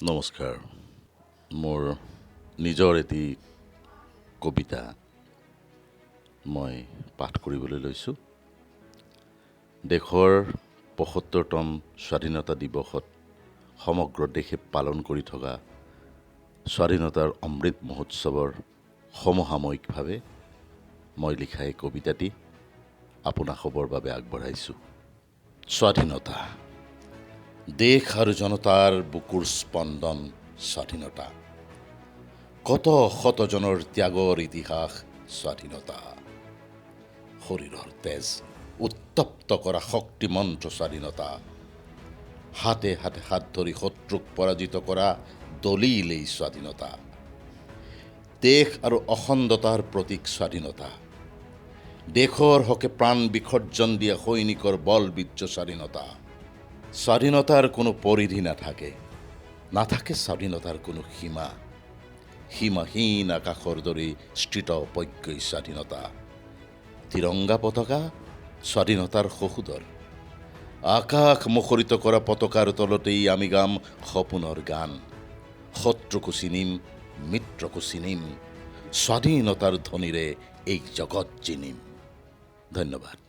নমস্কাৰ। মোৰ নিজৰ এটি কবিতা মই পাঠ কৰিবলৈ লৈছোঁ। দেশৰ ৭৫তম স্বাধীনতা দিৱসত সমগ্ৰ দেশে পালন কৰি থকা স্বাধীনতাৰ অমৃত মহোৎসৱৰ সমসাময়িকভাৱে মই লিখা এই কবিতাটি আপোনাসৱৰ বাবে আগবঢ়াইছোঁ। স্বাধীনতা, দেশ আৰু জনতাৰ বুকুৰ স্পন্দন স্বাধীনতা, কত শতজনৰ ত্যাগৰ ইতিহাস স্বাধীনতা, শৰীৰৰ তেজ উত্তপ্ত কৰা শক্তিমন্ত্ৰ স্বাধীনতা, হাতে হাতে হাত ধৰি শত্ৰুক পৰাজিত কৰা দলিল এই স্বাধীনতা, দেশ আৰু অখণ্ডতাৰ প্ৰতীক স্বাধীনতা, দেশৰ হকে প্ৰাণ বিসৰ্জন দিয়া সৈনিকৰ বলবীৰ্য স্বাধীনতা। স্বাধীনতাৰ কোনো পৰিধি নাথাকে স্বাধীনতাৰ কোনো সীমা, সীমাহীন আকাশৰ দৰে স্থিতপজ্ঞই স্বাধীনতা। তিৰংগা পতাকা স্বাধীনতাৰ সহোদৰ, আকাশ মুখৰিত কৰা পতাকাৰ তলতেই আমি গাম সপোনৰ গান। শত্ৰুকো চিনিম, মিত্ৰকো চিনিম, স্বাধীনতাৰ ধ্বনিৰে এই জগত চিনিম। ধন্যবাদ।